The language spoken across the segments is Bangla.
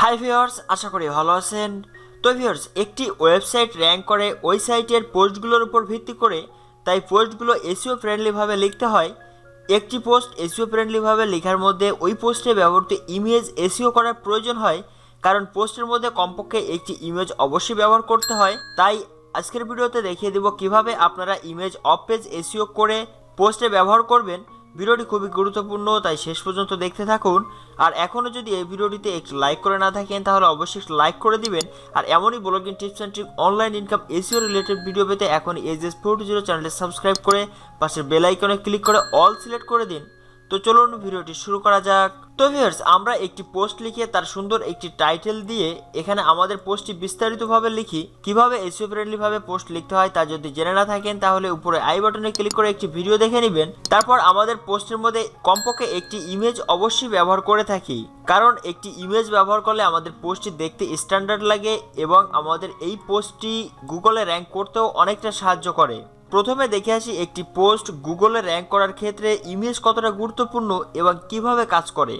হাই ভিউয়ার্স, আশা করি ভালো আছেন। তো ভিউয়ার্স, একটি ওয়েবসাইট র্যাঙ্ক করে ওই সাইটের পোস্টগুলোর উপর ভিত্তি করে, তাই পোস্টগুলো এসইও ফ্রেন্ডলিভাবে লিখতে হয়। একটি পোস্ট এসইও ফ্রেন্ডলিভাবে লেখার মধ্যে ওই পোস্টে ব্যবহৃত ইমেজ এসইও করার প্রয়োজন হয়, কারণ পোস্টের মধ্যে কমপক্ষে একটি ইমেজ অবশ্যই ব্যবহার করতে হয়। তাই আজকের ভিডিওতে দেখিয়ে দেব কিভাবে আপনারা ইমেজ অফ পেজ এসইও করে পোস্টে ব্যবহার করবেন। ভিডিওটি খুবই গুরুত্বপূর্ণ, তাই শেষ পর্যন্ত দেখতে থাকুন। আর এখনও যদি এই ভিডিওটিতে একটু লাইক করে না থাকেন তাহলে অবশ্যই লাইক করে দিবেন। আর এমনই blogging tips and trick, online income, SEO related video পেতে এখন AJS420 চ্যানেলটি সাবস্ক্রাইব করে পাশের বেল আইকনে ক্লিক করে অল সিলেক্ট করে দিন। তো চলুন ভিডিওটি শুরু করা যাক। তো ভিউয়ার্স, আমরা একটি পোস্ট লিখে তার সুন্দর একটি টাইটেল দিয়ে এখানে আমাদের পোস্টটি বিস্তারিতভাবে লিখি। কিভাবে এসইও ফ্রেন্ডলি ভাবে পোস্ট লিখতে হয় তা যদি জেনে না থাকেন তাহলে উপরে আই বাটনে ক্লিক করে একটি ভিডিও দেখে নেবেন। তারপর আমাদের পোস্টের মধ্যে কমপক্ষে একটি ইমেজ অবশ্যই ব্যবহার করে থাকি, কারণ একটি ইমেজ ব্যবহার করলে আমাদের পোস্টটি দেখতে স্ট্যান্ডার্ড লাগে এবং আমাদের এই পোস্টটি গুগলে র্যাঙ্ক করতেও অনেকটা সাহায্য করে। প্রথমে দেখে আসি একটি পোস্ট গুগলে র্যাঙ্ক করার ক্ষেত্রে ইমেজ কতটা গুরুত্বপূর্ণ এবং কিভাবে কাজ করে।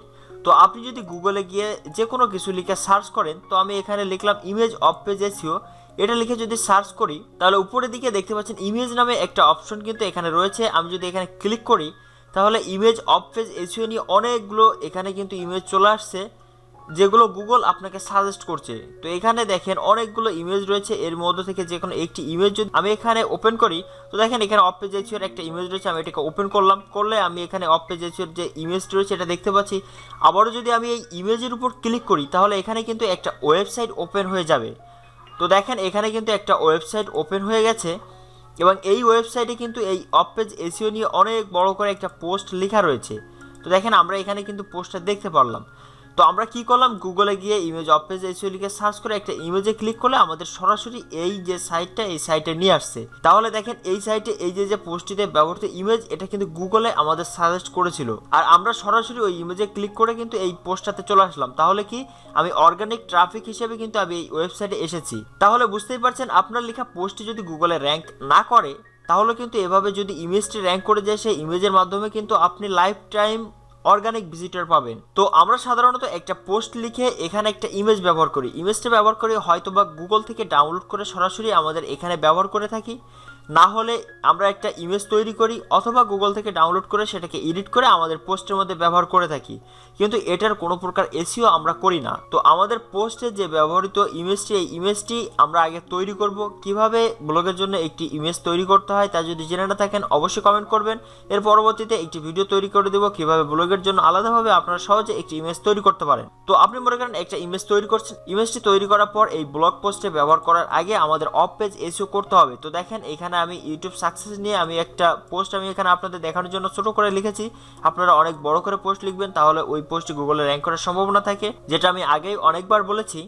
তো আপনি যদি গুগলে গিয়ে যে কোনো কিছু লিখে সার্চ করেন, তো আমি এখানে লিখলাম ইমেজ অফ পেজ এসইও। এটা লিখে যদি সার্চ করি তাহলে উপরের দিকে দেখতে পাচ্ছেন ইমেজ নামে একটা অপশন কিন্তু এখানে রয়েছে। আমি যদি এখানে ক্লিক করি তাহলে ইমেজ অফ পেজ এসইও নিয়ে অনেকগুলো এখানে কিন্তু ইমেজ চলে আসছে, যেগুলো গুগল আপনাকে সাজেস্ট করছে। তো এখানে দেখেন অনেকগুলো ইমেজ রয়েছে, এর মধ্যে থেকে যে কোনো একটি ইমেজ যদি আমি এখানে ওপেন করি, তো দেখেন এখানে অফ পেজ এসইওর একটা ইমেজ রয়েছে। আমি এটাকে ওপেন করলে আমি এখানে অফ পেজ এসইওর যে ইমেজটি রয়েছে এটা দেখতে পাচ্ছি। আবারও যদি আমি এই ইমেজের উপর ক্লিক করি তাহলে এখানে কিন্তু একটা ওয়েবসাইট ওপেন হয়ে যাবে। তো দেখেন এখানে কিন্তু একটা ওয়েবসাইট ওপেন হয়ে গেছে এবং এই ওয়েবসাইটে কিন্তু এই অফ পেজ এসইও নিয়ে অনেক বড় করে একটা পোস্ট লেখা রয়েছে। তো দেখেন আমরা এখানে কিন্তু পোস্টটা দেখতে পারলাম। তো আমরা কি করলাম, গুগলে গিয়ে ইমেজ অফ পেজ এসইও লিখে সার্চ করে একটা ইমেজে ক্লিক করলে আমাদের সরাসরি এই যে সাইটটা, এই সাইটে নিয়ে আসছে। তাহলে দেখেন এই সাইটে এই যে পোস্টটিতে ব্যবহৃত ইমেজ, এটা কিন্তু গুগলে আমাদের সাজেস্ট করেছিল আর আমরা সরাসরি ওই ইমেজে ক্লিক করে কিন্তু এই পোস্টটাতে চলে আসলাম। তাহলে কি আমি অর্গানিক ট্রাফিক হিসেবে কিন্তু আমি এই ওয়েবসাইটে এসেছি। তাহলে বুঝতেই পারছেন, আপনার লেখা পোস্টটি যদি গুগলে র্যাঙ্ক না করে তাহলে কিন্তু এভাবে যদি ইমেজটি র্যাঙ্ক করে যায়, সেই ইমেজের মাধ্যমে কিন্তু আপনি লাইফ টাইম অর্গানিক ভিজিটর পাবেন। তো আমরা সাধারণত একটা পোস্ট লিখে এখানে একটা ইমেজ ব্যবহার করি। ইমেজটা ব্যবহার করে হয়তো বা গুগল থেকে ডাউনলোড করে সরাসরি আমাদের এখানে ব্যবহার করে থাকি, না হলে আমরা একটা ইমেজ তৈরি করি অথবা গুগল থেকে ডাউনলোড করে সেটাকে এডিট করে আমাদের পোস্টের মধ্যে ব্যবহার করে থাকি, কিন্তু এটার কোনো প্রকার এসইও আমরা করি না। তো আমাদের পোস্টে যে ব্যবহৃত ইমেজটি, এই ইমেজটি আমরা আগে তৈরি করব। কিভাবে ব্লগের জন্য একটি ইমেজ তৈরি করতে হয় তা যদি জেনে না থাকেন অবশ্যই কমেন্ট করবেন। এর পরবর্তীতে একটি ভিডিও তৈরি করে দেবো কিভাবে ব্লগের জন্য আলাদাভাবে আপনারা সহজে একটি ইমেজ তৈরি করতে পারেন। তো আপনি মনে করেন একটা ইমেজ তৈরি করছেন, ইমেজটি তৈরি করার পর এই ব্লগ পোস্টে ব্যবহার করার আগে আমাদের অফ পেজ এসইও করতে হবে। তো দেখেন এখানে আমি ইউটিউব সাকসেস নিয়ে আমি একটা পোস্ট আমি এখানে আপনাদের দেখানোর জন্য ছোট করে লিখেছি। আপনারা অনেক বড় করে পোস্ট লিখবেন, তাহলে ওই পোস্টটি গুগলে র্যাঙ্ক করার সম্ভাবনা থাকে, যেটা আমি আগেই অনেকবার বলেছি।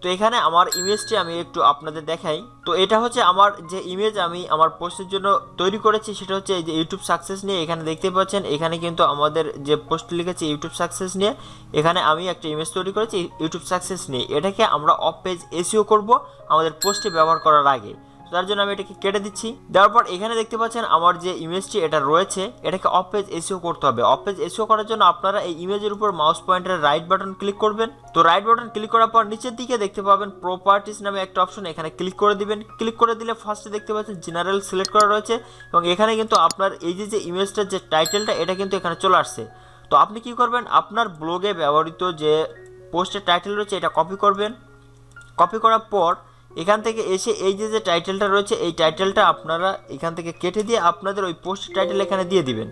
তো এখানে আমার ইমেজটি আমি একটু আপনাদের দেখাই। তো এটা হচ্ছে আমার যে ইমেজ আমি আমার পোস্টের জন্য তৈরি করেছি, সেটা হচ্ছে এই যে ইউটিউব সাকসেস নিয়ে। এখানে দেখতে পাচ্ছেন এখানে কিন্তু আমাদের যে পোস্ট লিখেছি ইউটিউব সাকসেস নিয়ে, এখানে আমি একটা ইমেজ তৈরি করেছি ইউটিউব সাকসেস নিয়ে। এটাকে আমরা অফ পেজ এসইও করব আমাদের পোস্টে ব্যবহার করার আগে। তার জন্য আমি এটাকে কেটে দিচ্ছি। দেওয়ার পর এখানে দেখতে পাচ্ছেন আমার যে ইমেজটি এটা রয়েছে, এটাকে অফ পেজ এসইও করতে হবে। অফ পেজ এসইও করার জন্য আপনারা এই ইমেজের উপর মাউস পয়েন্টারের রাইট বাটন ক্লিক করবেন। তো রাইট বাটন ক্লিক করার পর নিচের দিকে দেখতে পাবেন প্রপার্টিস নামে একটা অপশন, এখানে ক্লিক করে দিবেন। ক্লিক করে দিলে ফার্স্টে দেখতে পাচ্ছেন জেনারেল সিলেক্ট করা রয়েছে এবং এখানে কিন্তু আপনার এই যে ইমেজটার যে টাইটেলটা, এটা কিন্তু এখানে চলে আসছে। তো আপনি কি করবেন, আপনার ব্লগে ব্যবহৃত যে পোস্টের টাইটেল রয়েছে এটা কপি করবেন। কপি করার পর এখান থেকে এসে এই যে টাইটেলটা রয়েছে, এই টাইটেলটা আপনারা এখান থেকে কেটে দিয়ে আপনাদের ওই পোস্ট টাইটেল এখানে দিয়ে দিবেন।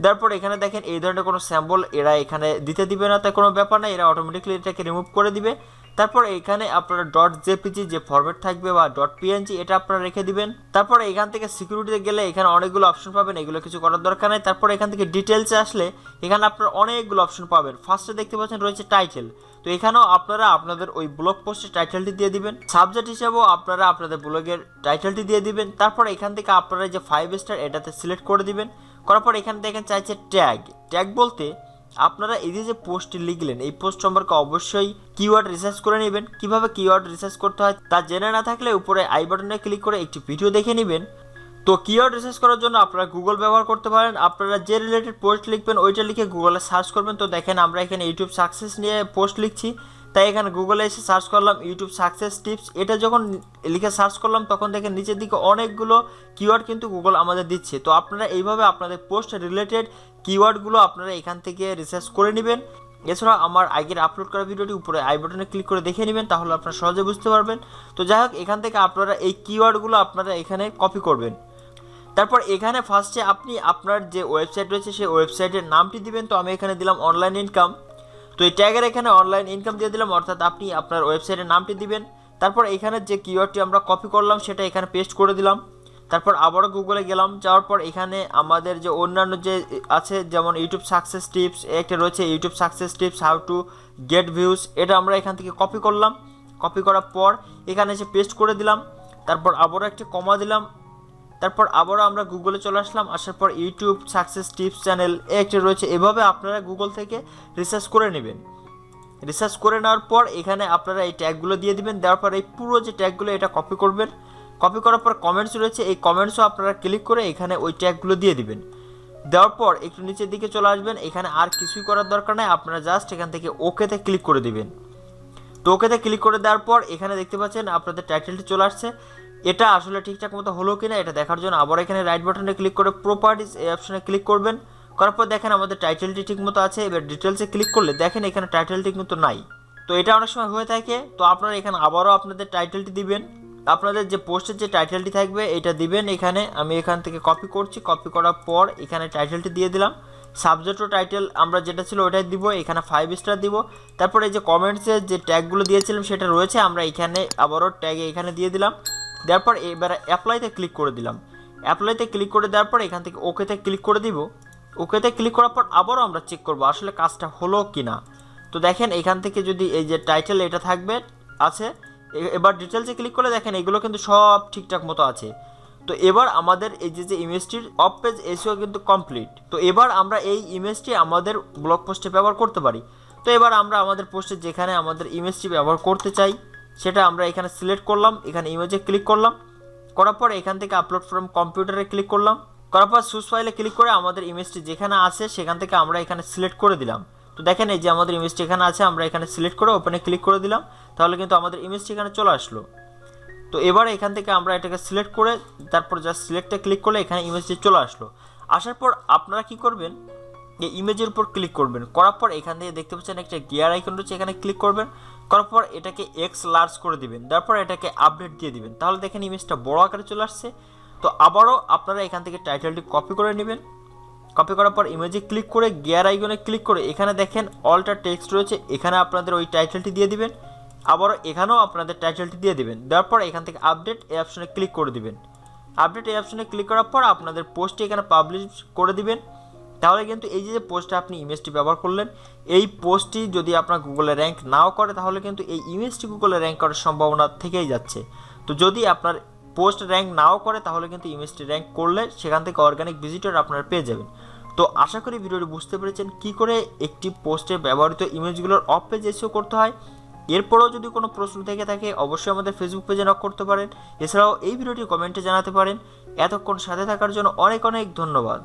তারপর এখানে দেখেন এই ধরনের কোনো স্যাম্পল এরা এখানে দিতে দিবে না, তাই কোনো ব্যাপার না, এরা অটোমেটিকলি এটাকে রিমুভ করে দিবে। তারপর এখানে আপনারা ডট জেপিজি যে ফরম্যাট থাকবে বা ডট পিএনজি, এটা আপনারা রেখে দিবেন। তারপর এখান থেকে সিকিউরিটিতে গেলে এখানে অনেকগুলো অপশন পাবেন, এগুলো কিছু করার দরকার নেই। তারপর এখান থেকে ডিটেলসে আসলে এখানে আপনারা অনেকগুলো অপশন পাবেন। ফার্স্টে দেখতে পাচ্ছেন রয়েছে টাইটেল। তো এখানেও আপনারা আপনাদের ওই ব্লগ পোস্টের টাইটেলটি দিয়ে দিবেন। সাবজেক্ট হিসেবেও আপনারা আপনাদের ব্লগের টাইটেলটি দিয়ে দিবেন। তারপর এখান থেকে আপনারা যে 5 স্টার এটাতে সিলেক্ট করে দিবেন। করার পর এখানে দেখেন চাইছে ট্যাগ বলতে আপনারা এই যে পোস্টটি লিখলেন এই পোস্ট সম্পর্কে অবশ্যই কিওয়ার্ড রিসার্চ করে নেবেন। কিভাবে কিওয়ার্ড রিসার্চ করতে হয় তা জেনে না থাকলে উপরে আই বাটনে ক্লিক করে একটি ভিডিও দেখে নেবেন। তো কিওয়ার্ড রিসার্চ করার জন্য আপনারা গুগল ব্যবহার করতে পারেন। আপনারা যে রিলেটেড পোস্ট লিখবেন ওইটা লিখে গুগলে সার্চ করবেন। তো দেখেন আমরা এখানে ইউটিউব সাকসেস নিয়ে পোস্ট লিখছি, তাই এখানে গুগলে এসে সার্চ করলাম ইউটিউব সাকসেস টিপস। এটা যখন লিখে সার্চ করলাম তখন দেখেন নিচের দিকে অনেকগুলো কিওয়ার্ড কিন্তু গুগল আমাদের দিচ্ছে। তো আপনারা এইভাবে আপনাদের পোস্ট রিলেটেড কিওয়ার্ডগুলো আপনারা এখান থেকে রিসার্চ করে নেবেন। এছাড়া আমার আগের আপলোড করা ভিডিওটি উপরে আই বাটনে ক্লিক করে দেখে নেবেন, তাহলে আপনারা সহজে বুঝতে পারবেন। তো যাই হোক, এখান থেকে আপনারা এই কিওয়ার্ডগুলো আপনারা এখানে কপি করবেন। তারপর এখানে ফার্স্টে আপনি আপনার যে ওয়েবসাইট রয়েছে সেই ওয়েবসাইটের নামটি দিবেন। তো আমি এখানে দিলাম অনলাইন ইনকাম। তো এই ট্যাগের এখানে অনলাইন ইনকাম দিয়ে দিলাম, অর্থাৎ আপনি আপনার ওয়েবসাইটের নামটি দিবেন। তারপর এখানে যে কিওয়ার্ডটি আমরা কপি করলাম সেটা এখানে পেস্ট করে দিলাম। তারপর আবারও গুগলে গেলাম, যাওয়ার পর এখানে আমাদের যে অন্যান্য যে আছে যেমন ইউটিউব সাকসেস টিপস, একটা রয়েছে YouTube success tips how to get views, এটা আমরা এখান থেকে কপি করলাম। কপি করার পর এখানে এসে পেস্ট করে দিলাম। তারপর আবারও একটা কমা দিলাম। তারপর আবারও আমরা গুগলে চলে আসলাম। আসার পর ইউটিউব সাকসেস টিপস চ্যানেল একটা রয়েছে। এভাবে আপনারা গুগল থেকে রিসার্চ করে নেবেন। রিসার্চ করে নেওয়ার পর এখানে আপনারা এই ট্যাগগুলো দিয়ে দিবেন। দেওয়ার পর এই পুরো যে ট্যাগগুলো এটা কপি করবেন। কপি করার পর কমেন্টস রয়েছে, এই কমেন্টসও আপনারা ক্লিক করে এখানে ওই ট্যাগগুলো দিয়ে দিবেন। দেওয়ার পর একটু নিচের দিকে চলে আসবেন। এখানে আর কিছুই করার দরকার নেই, আপনারা জাস্ট এখান থেকে ওকেতে ক্লিক করে দিবেন। তো ওকেতে ক্লিক করে দেওয়ার পর এখানে দেখতে পাচ্ছেন আপনাদের টাইটেলটি চলে আসছে। এটা আসলে ঠিকঠাক মতো হলো কিনা এটা দেখার জন্য আবার এখানে রাইট বাটনে ক্লিক করে প্রপার্টিজ এই অপশনে ক্লিক করবেন। করার পর দেখেন আমাদের টাইটেলটি ঠিক মতো আছে। এবার ডিটেলসে ক্লিক করলে দেখেন এখানে টাইটেলটি কিন্তু নাই। তো এটা অনেক সময় হয়ে থাকে। তো আপনারা এখানে আবারও আপনাদের টাইটেলটি দিবেন। আপনাদের যে পোস্টের যে টাইটেলটি থাকবে এটা দিবেন। এখানে আমি এখান থেকে কপি করছি। কপি করার পর এখানে টাইটেলটি দিয়ে দিলাম। সাবজেক্ট ও টাইটেল আমরা যেটা ছিল ওটাই দিব। এখানে 5 স্টার দিব। তারপর এই যে কমেন্টসের যে ট্যাগগুলো দিয়েছিলাম সেটা রয়েছে, আমরা এখানে আবারও ট্যাগে এখানে দিয়ে দিলাম। দেওয়ার পর এবারে অ্যাপ্লাইতে ক্লিক করে দিলাম। অ্যাপ্লাইতে ক্লিক করে দেওয়ার পর এখান থেকে ওকেতে ক্লিক করে দিব। ওকেতে ক্লিক করার পর আবারও আমরা চেক করব আসলে কাজটা হলো কি না। তো দেখেন এখান থেকে যদি এই যে টাইটেল এটা থাকবে আছে, এবার ডিটেলসে ক্লিক করলে দেখেন এগুলো কিন্তু সব ঠিকঠাক মতো আছে। তো এবার আমাদের এই যে ইমেজটির অফ পেজ এসইও কিন্তু কমপ্লিট। তো এবার আমরা এই ইমেজটি আমাদের ব্লগ পোস্টে ব্যবহার করতে পারি। তো এবার আমরা আমাদের পোস্টে যেখানে আমাদের ইমেজটি ব্যবহার করতে চাই সেটা আমরা এখানে সিলেক্ট করলাম। এখানে ইমেজে ক্লিক করলাম। করার পর এখান থেকে আপলোড ফ্রম কম্পিউটারে ক্লিক করলাম। করার পর চুজ ফাইলে ক্লিক করে আমাদের ইমেজটি যেখানে আছে সেখান থেকে আমরা এখানে সিলেক্ট করে দিলাম। তো দেখেন এই যে আমাদের ইমেজটি এখানে আছে, আমরা এখানে সিলেক্ট করে ওপেনে ক্লিক করে দিলাম। তাহলে কিন্তু আমাদের ইমেজটি এখানে চলে আসলো। তো এবার এখান থেকে আমরা এটাকে সিলেক্ট করে তারপর জাস্ট সিলেক্টে ক্লিক করলে এখানে ইমেজটি চলে আসলো। আসার পর আপনারা কি করবেন, এই ইমেজের উপর ক্লিক করবেন। করার পর এখান থেকে দেখতে পাচ্ছেন একটা গিয়ার আইকন রয়েছে, এখানে ক্লিক করবেন। করার পর এটাকে এক্স লার্জ করে দিবেন। তারপর এটাকে আপডেট দিয়ে দিবেন। তাহলে দেখেন ইমেজটা বড় আকারে চলে আসছে। তো আবারও আপনারা এখান থেকে টাইটেলটি কপি করে নেবেন। কপি করার পর ইমেজে ক্লিক করে গিয়ার আইকনে ক্লিক করে এখানে দেখেন অল্টার টেক্সট রয়েছে, এখানে আপনাদের ওই টাইটেলটি দিয়ে দিবেন। আবারও এখানেও আপনাদের টাইটেলটি দিয়ে দিবেন। দেওয়ার পর এখান থেকে আপডেট এই অপশনে ক্লিক করে দিবেন। আপডেট এই অপশনে ক্লিক করার পর আপনাদের পোস্টটি এখানে পাবলিশ করে দিবেন। তাহলে কিন্তু এই যে পোস্টে আপনি ইমেজটি ব্যবহার করলেন, এই পোস্টটি যদি আপনার গুগলে র্যাঙ্ক নাও করে তাহলে কিন্তু এই ইমেজটি গুগলে র্যাঙ্ক করার সম্ভাবনা থেকেই যাচ্ছে। তো যদি আপনার পোস্ট র্যাঙ্ক নাও করে তাহলে কিন্তু ইমেজটি র্যাঙ্ক করলে সেখান থেকে অর্গানিক ভিজিটর আপনারা পেয়ে যাবেন। তো আশা করি ভিডিওটি বুঝতে পেরেছেন কী করে একটি পোস্টে ব্যবহৃত ইমেজগুলোর অফ পেজ এসইও করতে হয়। এরপরেও যদি কোনো প্রশ্ন থেকে থাকে অবশ্যই আমাদের ফেসবুক পেজে নক করতে পারেন। এছাড়াও এই ভিডিওটি কমেন্টে জানাতে পারেন। এতক্ষণ সাথে থাকার জন্য অনেক অনেক ধন্যবাদ।